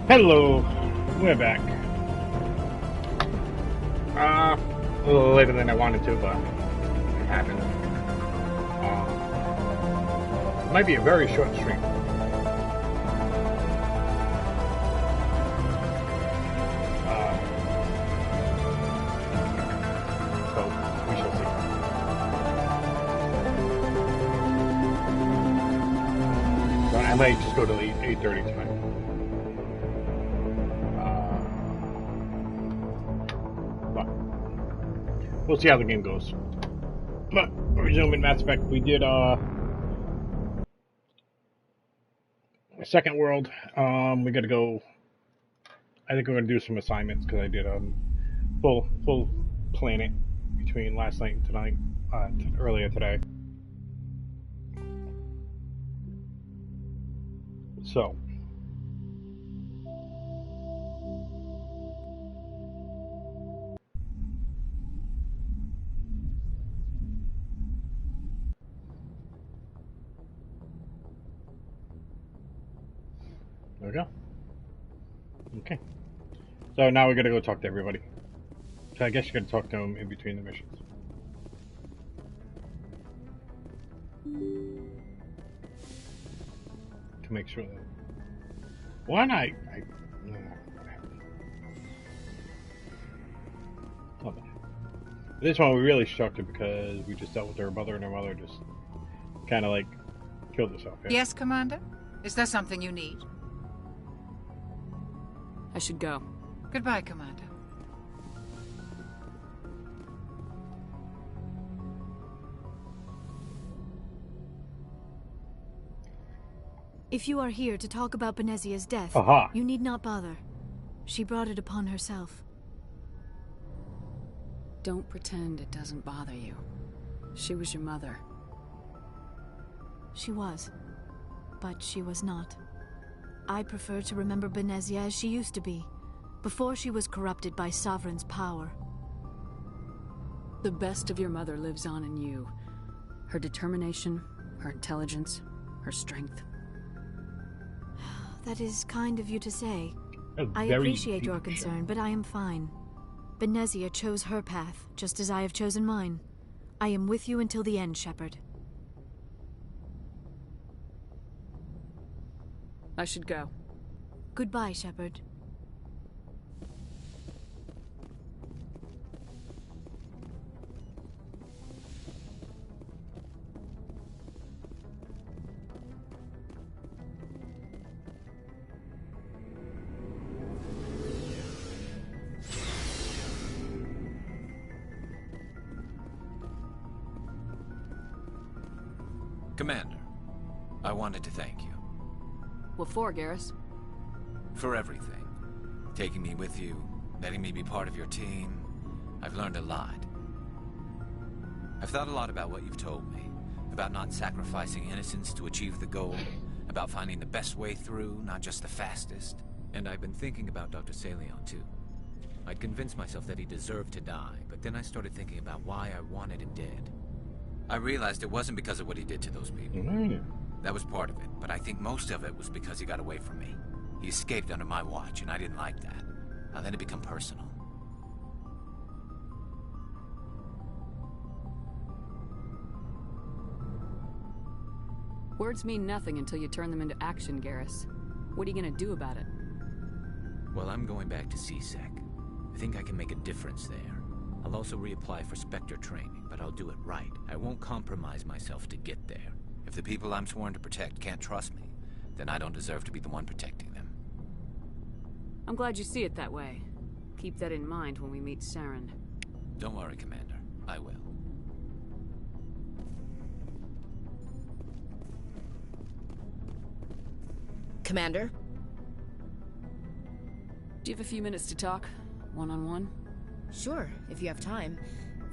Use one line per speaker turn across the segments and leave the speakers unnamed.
Hello, we're back. A little later than I wanted to, but it happened. It might be a very short stream. So we shall see. But I might just go to 8:30 tonight. We'll see how the game goes. But resuming Mass Effect, we did second world. We got to go. I think we're gonna do some assignments because I did full planet between last night and tonight, earlier today. So. There we go. Okay. So now we gotta go talk to everybody. So I guess you gotta talk to them in between the missions. To make sure that... One, This one we really struck it because we just dealt with her mother and her mother just kind of like killed herself. Yeah?
Yes, Commander? Is there something you need?
I should go.
Goodbye, Commander.
If you are here to talk about Benezia's death, you need not bother. She brought it upon herself.
Don't pretend it doesn't bother you. She was your mother.
She was. But she was not. I prefer to remember Benezia as she used to be, before she was corrupted by Sovereign's power.
The best of your mother lives on in you. Her determination, her intelligence, her strength.
That is kind of you to say. I
Very
appreciate your concern, but I am fine. Benezia chose her path, just as I have chosen mine. I am with you until the end, Shepard.
I should go.
Goodbye, Shepard.
Commander, I wanted to thank you.
What for, Garrus?
For everything. Taking me with you, letting me be part of your team. I've learned a lot. I've thought a lot about what you've told me. About not sacrificing innocence to achieve the goal. About finding the best way through, not just the fastest. And I've been thinking about Dr. Saleon, too. I'd convinced myself that he deserved to die, but then I started thinking about why I wanted him dead. I realized it wasn't because of what he did to those people. That was part of it, but I think most of it was because he got away from me. He escaped under my watch, and I didn't like that. I let it become personal.
Words mean nothing until you turn them into action, Garrus. What are you gonna do about it?
Well, I'm going back to CSEC. I think I can make a difference there. I'll also reapply for Spectre training, but I'll do it right. I won't compromise myself to get there. If the people I'm sworn to protect can't trust me, then I don't deserve to be the one protecting them.
I'm glad you see it that way. Keep that in mind when we meet Saren.
Don't worry, Commander. I will.
Commander?
Do you have a few minutes to talk? One-on-one?
Sure, if you have time.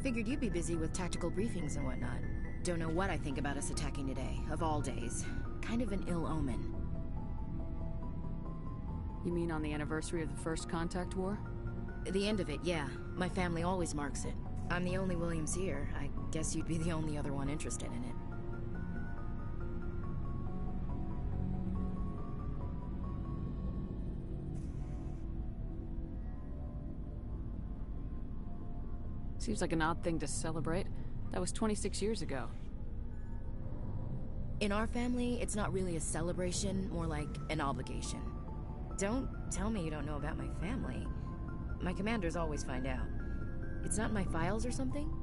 Figured you'd be busy with tactical briefings and whatnot. Don't know what I think about us attacking today, of all days. Kind of an ill omen.
You mean on the anniversary of the first contact war?
The end of it, yeah. My family always marks it. I'm the only Williams here. I guess you'd be the only other one interested in it.
Seems like an odd thing to celebrate. That was 26 years ago.
In our family, it's not really a celebration, more like an obligation. Don't tell me you don't know about my family. My commanders always find out. It's not in my files or something?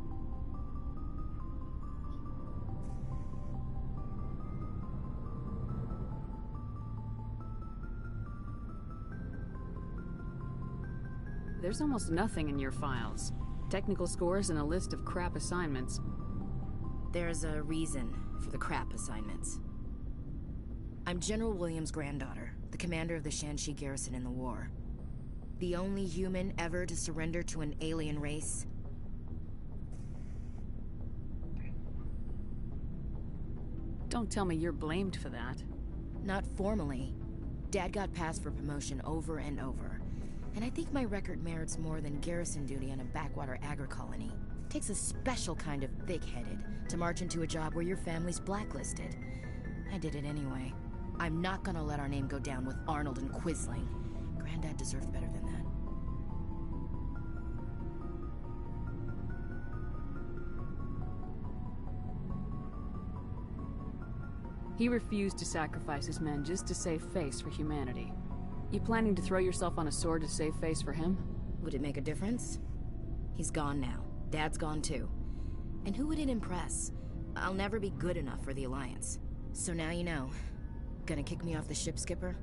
There's almost nothing in your files. Technical scores and a list of crap assignments.
There's a reason for the crap assignments. I'm General Williams' granddaughter, the commander of the Shanxi garrison in the war. The only human ever to surrender to an alien race.
Don't tell me you're blamed for that.
Not formally. Dad got passed for promotion over and over. And I think my record merits more than garrison duty on a backwater agri-colony. Takes a special kind of thick-headed to march into a job where your family's blacklisted. I did it anyway. I'm not gonna let our name go down with Arnold and Quisling. Granddad deserved better than that.
He refused to sacrifice his men just to save face for humanity. You planning to throw yourself on a sword to save face for him?
Would it make a difference? He's gone now. Dad's gone too. And who would it impress? I'll never be good enough for the Alliance. So now you know. Gonna kick me off the ship, Skipper?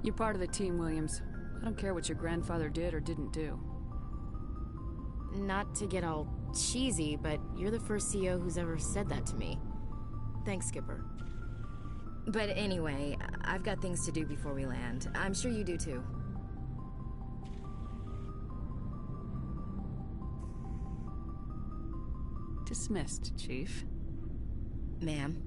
You're part of the team, Williams. I don't care what your grandfather did or didn't do.
Not to get all cheesy, but you're the first CO who's ever said that to me. Thanks, Skipper. But anyway, I've got things to do before we land. I'm sure you do too.
Dismissed, Chief.
Ma'am.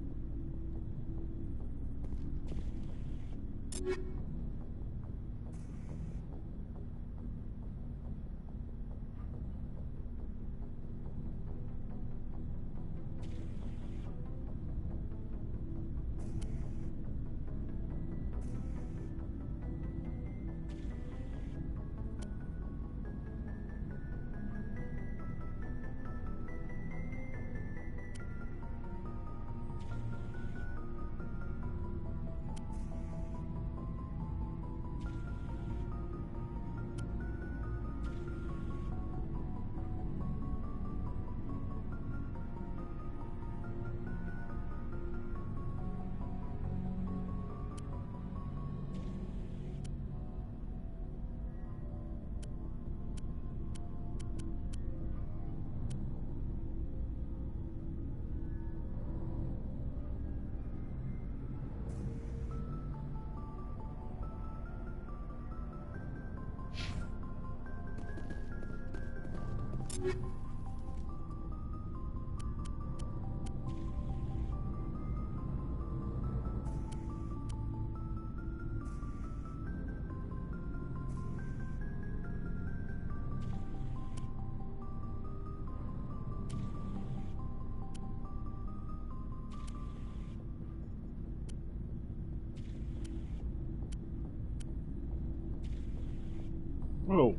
Oh.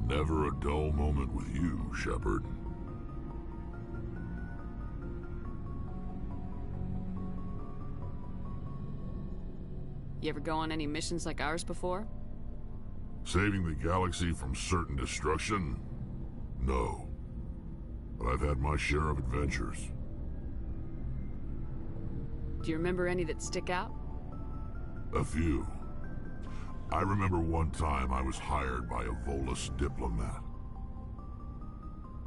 Never a dull moment with you, Shepard.
You ever go on any missions like ours before?
Saving the galaxy from certain destruction? No. But I've had my share of adventures.
Do you remember any that stick out?
A few. I remember one time I was hired by a Volus diplomat.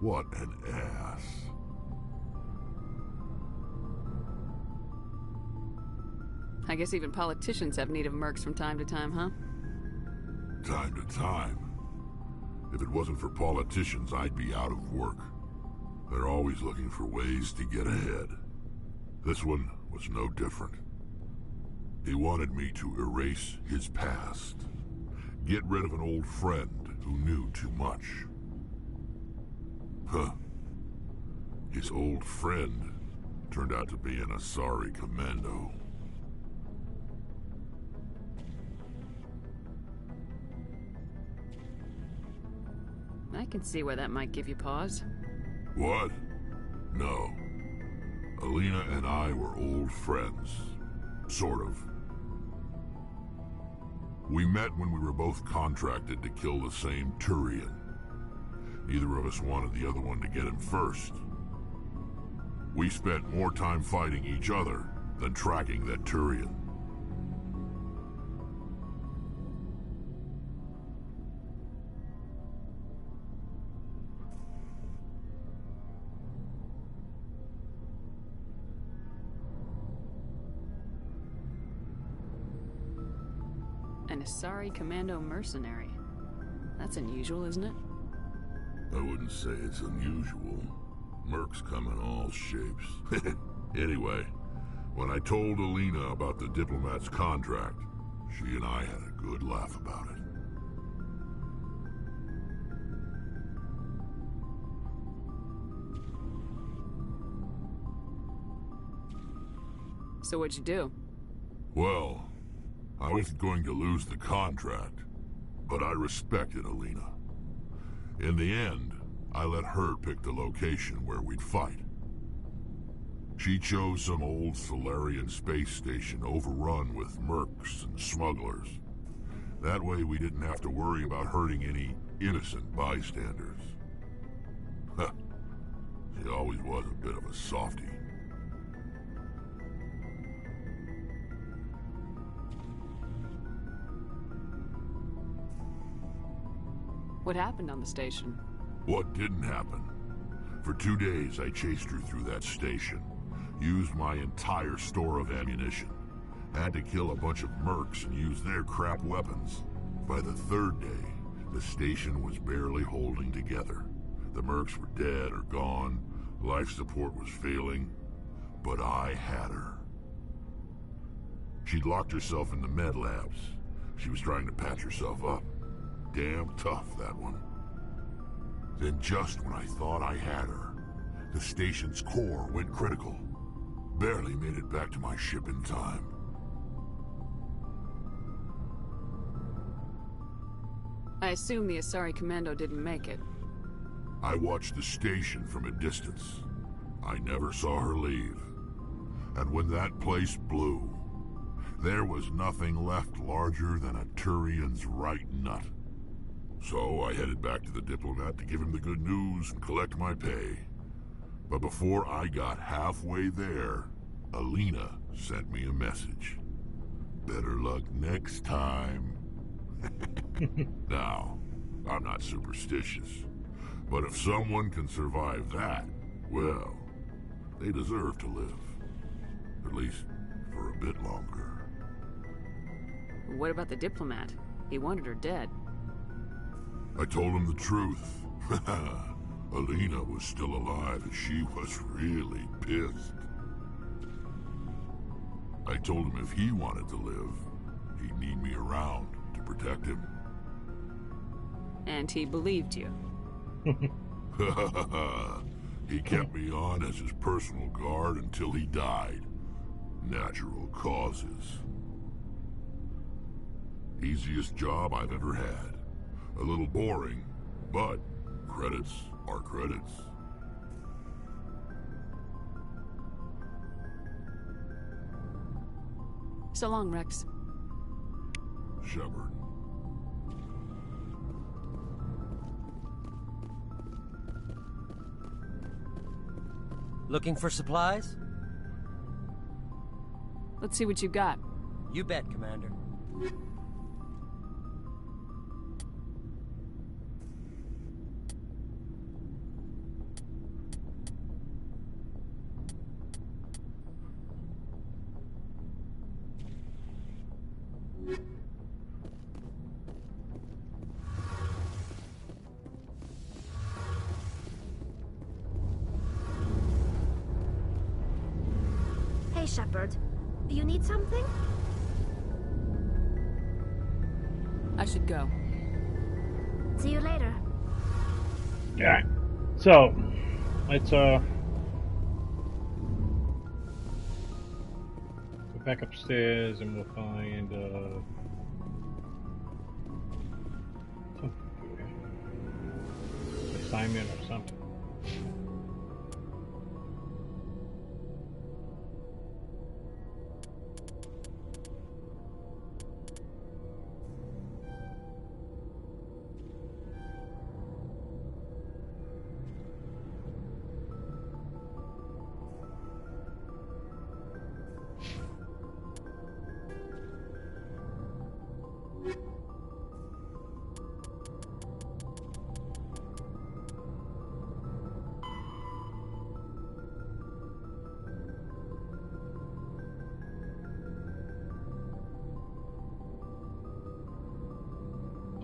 What an ass.
I guess even politicians have need of mercs from time to time, huh?
Time to time. If it wasn't for politicians, I'd be out of work. They're always looking for ways to get ahead. This one was no different. He wanted me to erase his past. Get rid of an old friend who knew too much. Huh. His old friend turned out to be an Asari commando.
I can see where that might give you pause.
What? No. Alina and I were old friends. Sort of. We met when we were both contracted to kill the same Turian. Neither of us wanted the other one to get him first. We spent more time fighting each other than tracking that Turian.
An Asari commando mercenary. That's unusual, isn't it?
I wouldn't say it's unusual. Mercs come in all shapes. Anyway, when I told Alina about the diplomat's contract, she and I had a good laugh about it.
So what'd you do?
Well, I wasn't going to lose the contract, but I respected Alina. In the end, I let her pick the location where we'd fight. She chose some old Solarian space station overrun with mercs and smugglers. That way we didn't have to worry about hurting any innocent bystanders. Huh. She always was a bit of a softie.
What happened on the station?
What didn't happen? For 2 days I chased her through that station. Used my entire store of ammunition. Had to kill a bunch of mercs and use their crap weapons. By the 3rd day, the station was barely holding together. The mercs were dead or gone. Life support was failing. But I had her. She'd locked herself in the med labs. She was trying to patch herself up. Damn tough, that one. Then just when I thought I had her, the station's core went critical. Barely made it back to my ship in time.
I assume the Asari commando didn't make it.
I watched the station from a distance. I never saw her leave. And when that place blew, there was nothing left larger than a Turian's right nut. So I headed back to the diplomat to give him the good news and collect my pay. But before I got halfway there, Alina sent me a message. Better luck next time. Now, I'm not superstitious, but if someone can survive that, well, they deserve to live. At least for a bit longer.
What about the diplomat? He wanted her dead.
I told him the truth. Alina was still alive and she was really pissed. I told him if he wanted to live, he'd need me around to protect him.
And he believed you.
He kept me on as his personal guard until he died. Natural causes. Easiest job I've ever had. A little boring, but credits are credits.
So long, Rex.
Shepard.
Looking for supplies?
Let's see what you got.
You bet, Commander.
Hi, Shepard. Do you need something?
I should go.
See you later.
Alright. So, let's, go back upstairs and we'll find, assignment or something.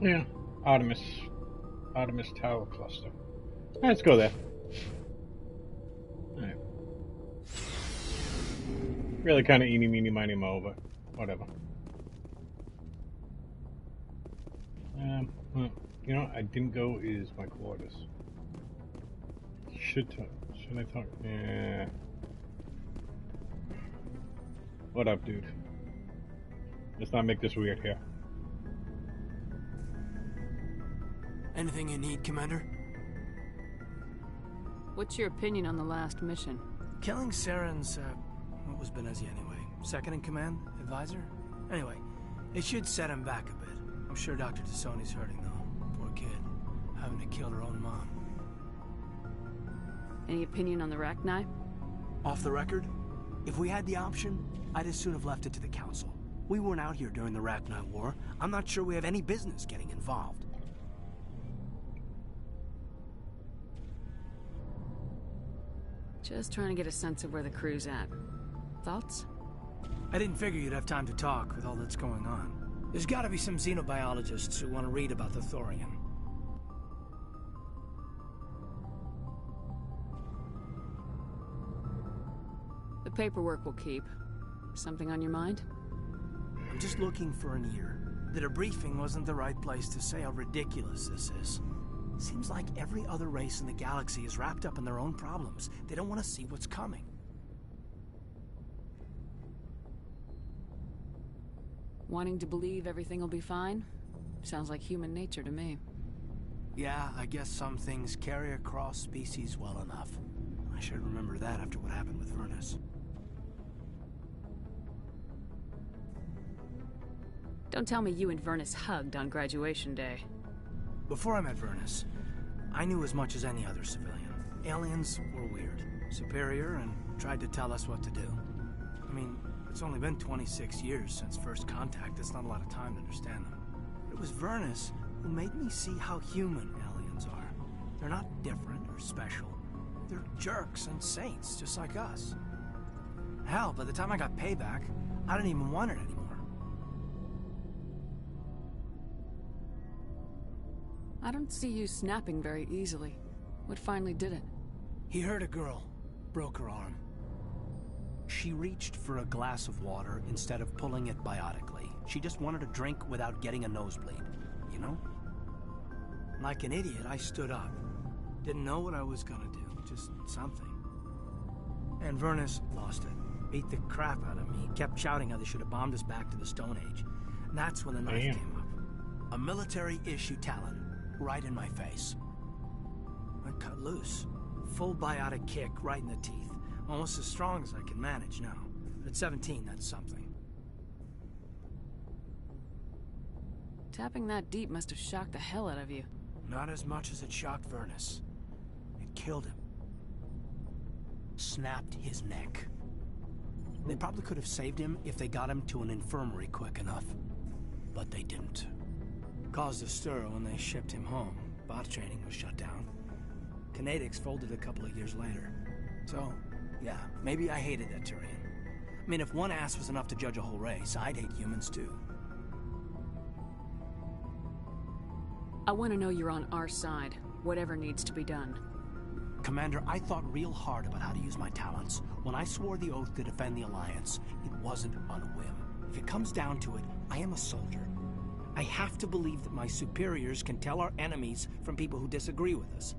Yeah, Artemis Tower Cluster. Let's go there. Alright. Really kind of eeny, meeny, miny, mo, but whatever. Well, you know what I didn't go is my quarters. Should I talk? Yeah. What up, dude? Let's not make this weird here.
Anything you need, Commander?
What's your opinion on the last mission?
Killing Saren's, what was Benezia anyway? Second in command? Advisor? Anyway, it should set him back a bit. I'm sure Dr. Tassoni's hurting, though. Poor kid. Having to kill her own mom.
Any opinion on the Rachni?
Off the record, if we had the option, I'd as soon have left it to the Council. We weren't out here during the Rachni War. I'm not sure we have any business getting involved.
Just trying to get a sense of where the crew's at. Thoughts?
I didn't figure you'd have time to talk with all that's going on. There's gotta be some xenobiologists who want to read about the Thorian.
The paperwork will keep. Something on your mind?
I'm just looking for an ear. The debriefing wasn't the right place to say how ridiculous this is. Seems like every other race in the galaxy is wrapped up in their own problems. They don't want to see what's coming.
Wanting to believe everything will be fine? Sounds like human nature to me.
Yeah, I guess some things carry across species well enough. I should remember that after what happened with Vernus.
Don't tell me you and Vernus hugged on graduation day.
Before I met Vernus, I knew as much as any other civilian. Aliens were weird, superior, and tried to tell us what to do. I mean, it's only been 26 years since first contact. That's not a lot of time to understand them. It was Vernus who made me see how human aliens are. They're not different or special. They're jerks and saints, just like us. Hell, by the time I got payback, I didn't even want it anymore.
I don't see you snapping very easily. What finally did it?
He hurt a girl, broke her arm. She reached for a glass of water instead of pulling it biotically. She just wanted a drink without getting a nosebleed, you know? Like an idiot, I stood up. Didn't know what I was gonna do, just something. And Vernus lost it. Beat the crap out of me. Kept shouting how they should have bombed us back to the Stone Age. And that's when the knife came up. A military-issue Talon. Right in my face. I cut loose. Full biotic kick right in the teeth. Almost as strong as I can manage now. At 17, that's something.
Tapping that deep must have shocked the hell out of you.
Not as much as it shocked Vernus. It killed him. Snapped his neck. They probably could have saved him if they got him to an infirmary quick enough. But they didn't. Caused a stir when they shipped him home. Bot training was shut down. Kinetics folded a couple of years later. So, yeah, maybe I hated that Turian. I mean, if one ass was enough to judge a whole race, I'd hate humans too.
I want to know you're on our side, whatever needs to be done.
Commander, I thought real hard about how to use my talents. When I swore the oath to defend the Alliance, it wasn't on a whim. If it comes down to it, I am a soldier. I have to believe that my superiors can tell our enemies from people who disagree with us.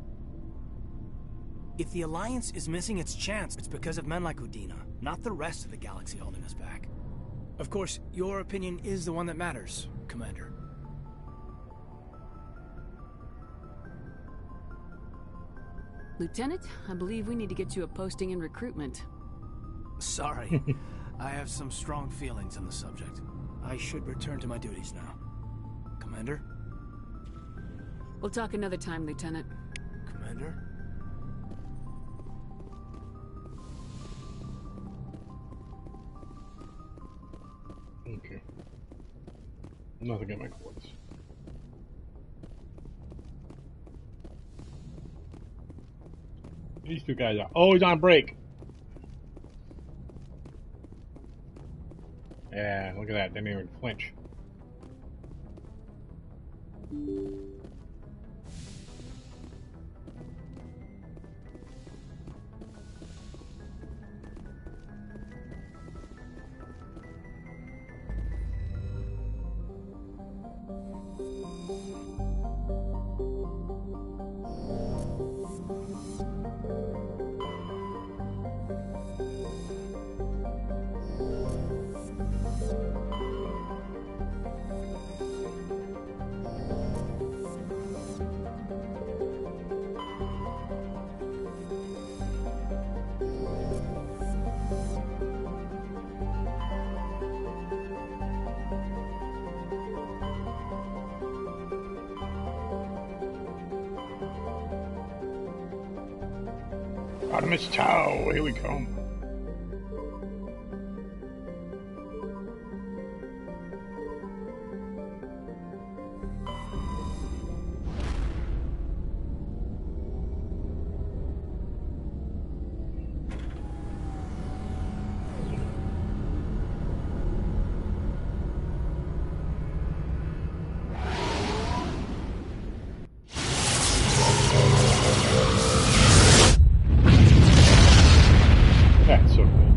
If the Alliance is missing its chance, it's because of men like Udina, not the rest of the galaxy holding us back. Of course, your opinion is the one that matters, Commander.
Lieutenant, I believe we need to get you a posting in recruitment.
Sorry. I have some strong feelings on the subject. I should return to my duties now. Commander?
We'll talk another time, Lieutenant.
Commander?
Okay. Nothing in my quarters. These two guys are always on break. Yeah, look at that. They didn't even flinch. Artemis Tau, here we come. That's so cool.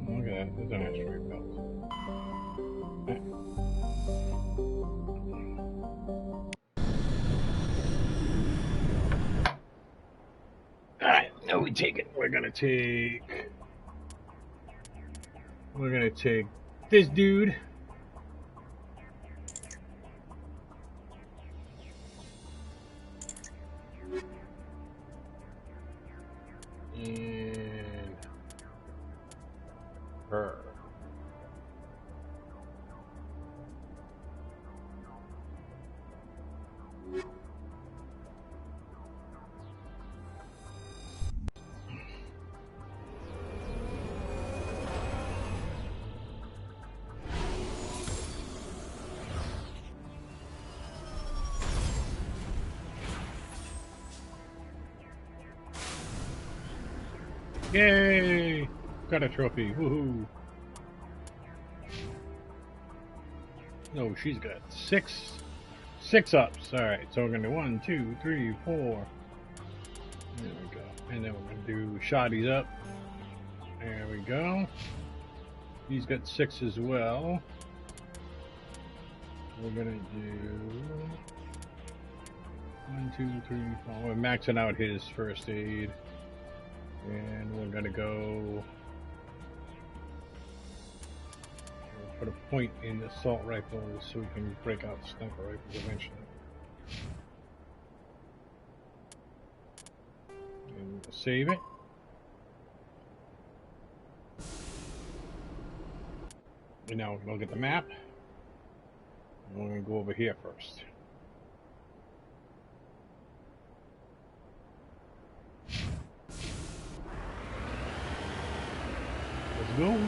Look at that, there's an asteroid belt. Alright, now we take it. We're gonna take this dude. And her. Yay! Got a trophy. Woohoo! No, she's got six ups. Alright, so we're gonna do 1, 2, 3, 4. There we go. And then we're gonna do Shoddy's up. There we go. He's got 6 as well. We're gonna do 1, 2, 3, 4. We're maxing out his first aid. And we're gonna go put a point in the assault rifles so we can break out the sniper rifles eventually. And save it. And now we're gonna look at the map. And we're gonna go over here first. Let's go.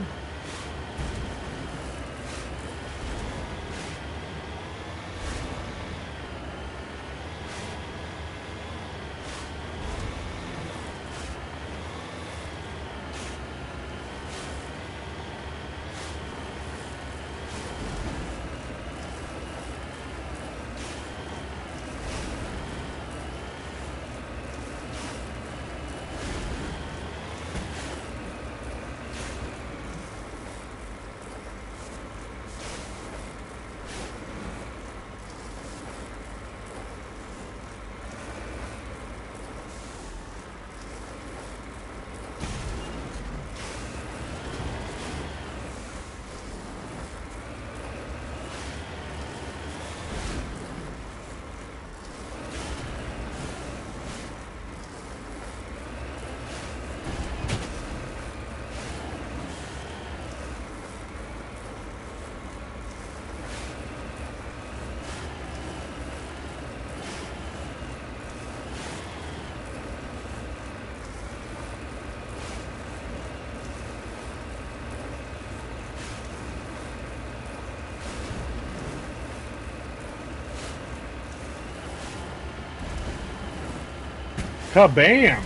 Kabam!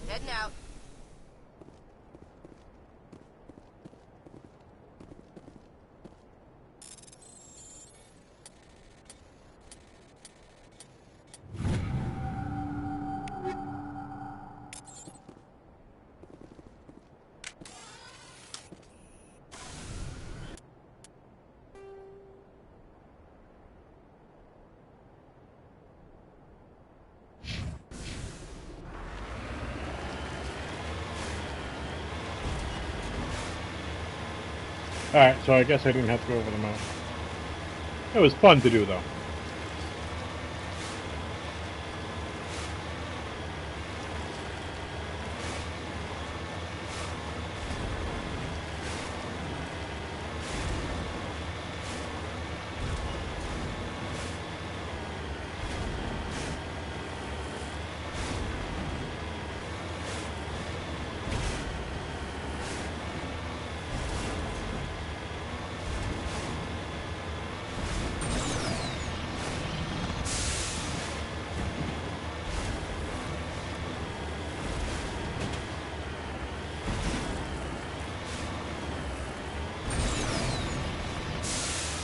Heading out.
Alright, so I guess I didn't have to go over the mountain. It was fun to do, though.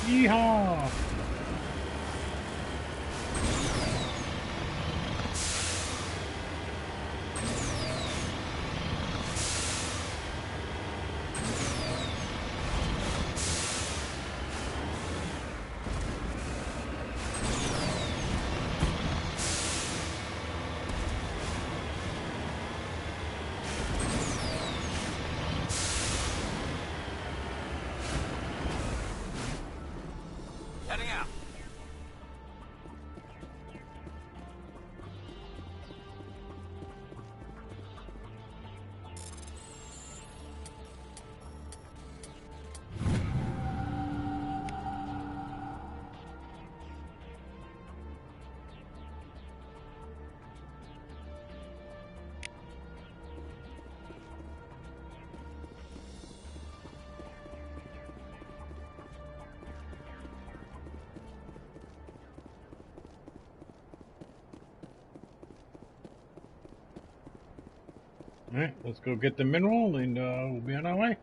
Yeehaw!
Heading
Alright, let's go get the mineral and we'll be on our way.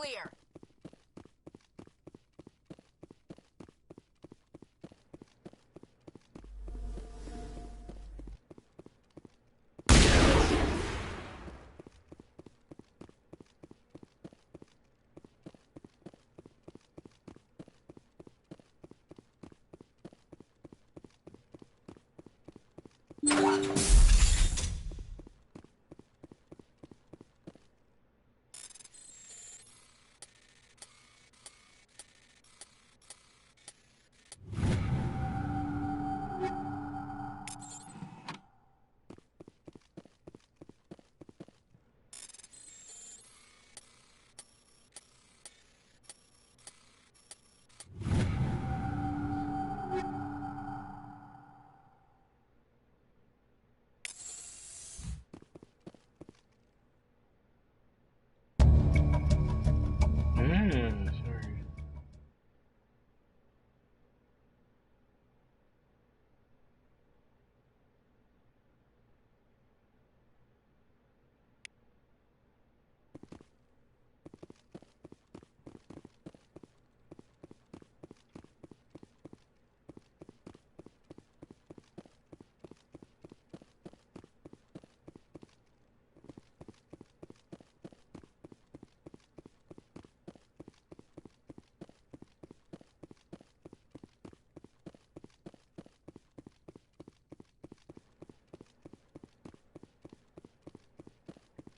clear.
Sorry.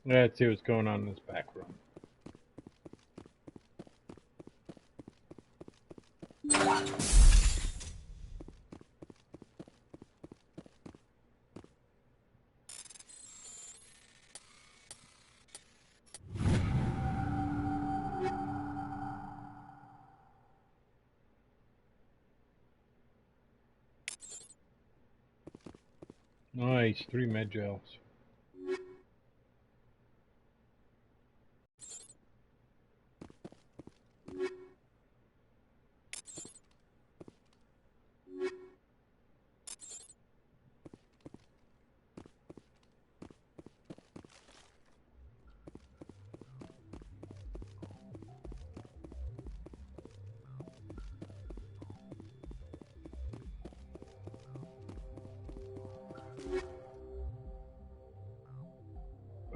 Let's see what's going on in this back room. Nice, 3 med gels.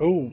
Oh.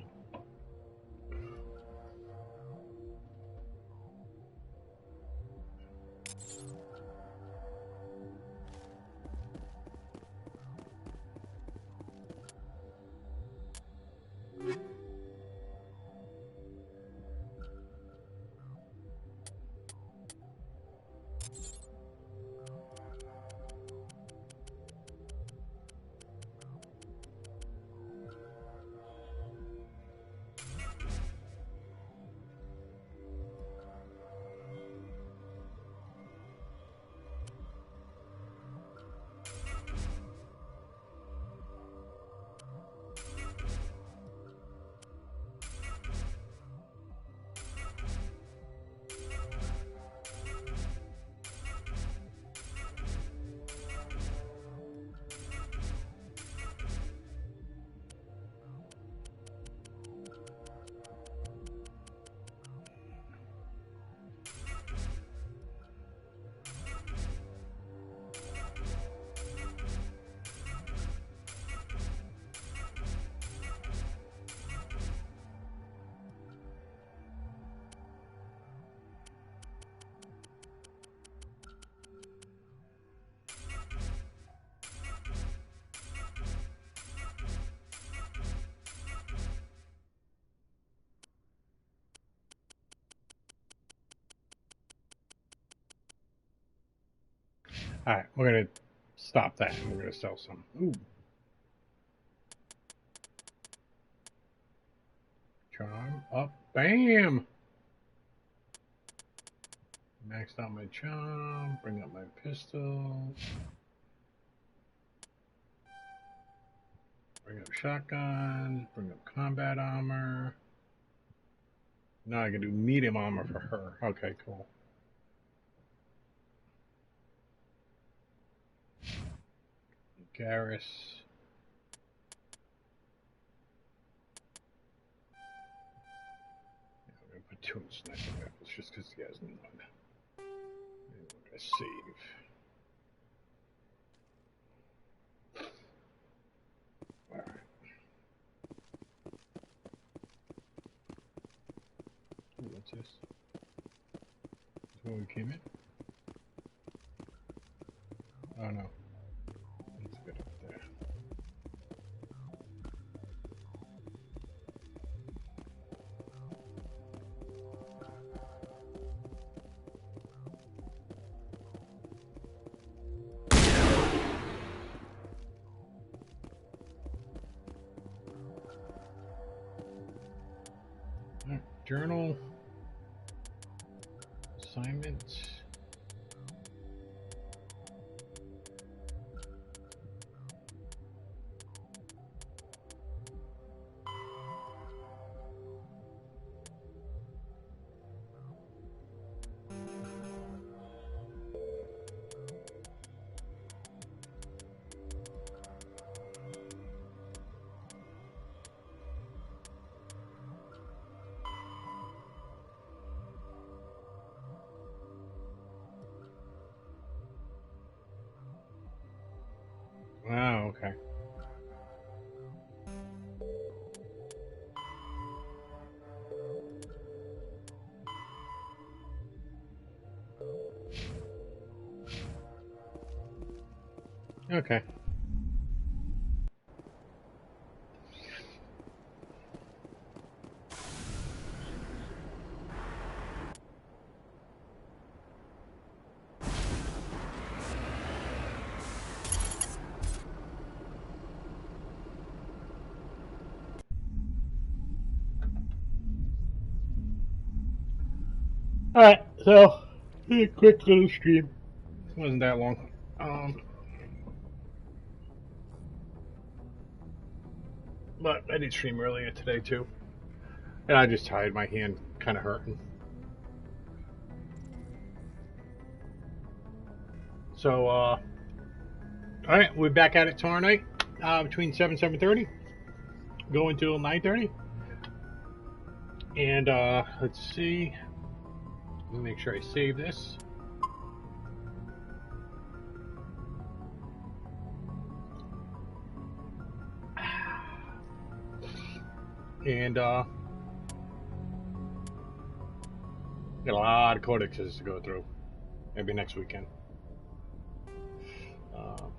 Alright, we're gonna stop that and we're gonna sell some. Ooh. Charm up. Bam! Maxed out my charm. Bring up my pistol. Bring up shotgun. Bring up combat armor. Now I can do medium armor for her. Okay, cool. Garrus. 2 sniper rifles just because he has none. And we're gonna save. Alright. Ooh, what's this? Is where we came in? Oh no. It's a bit up there. Journal, assignments. Wow, okay. Okay. Alright, so a quick little stream. It wasn't that long. But I did stream earlier today too. And I just tired, my hand kinda hurting. So alright, we're back at it tomorrow night. Between 7 and 7:30. Go until 9:30. And let's see. Let me make sure I save this. And got a lot of codexes to go through. Maybe next weekend.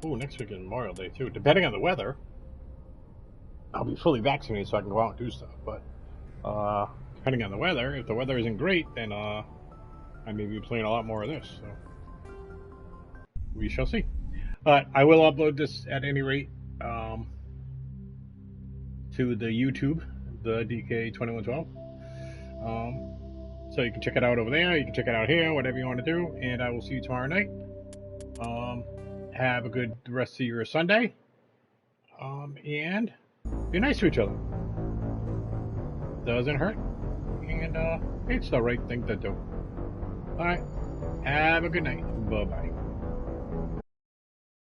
Next weekend Memorial Day too. Depending on the weather, I'll be fully vaccinated so I can go out and do stuff. But depending on the weather, if the weather isn't great, then I may be playing a lot more of this. So we shall see. I will upload this at any rate to the YouTube, the DK2112. So you can check it out over there. You can check it out here, whatever you want to do. And I will see you tomorrow night. Have a good rest of your Sunday. And be nice to each other. Doesn't hurt. And it's the right thing to do. Alright. Have a good night. Bye-bye.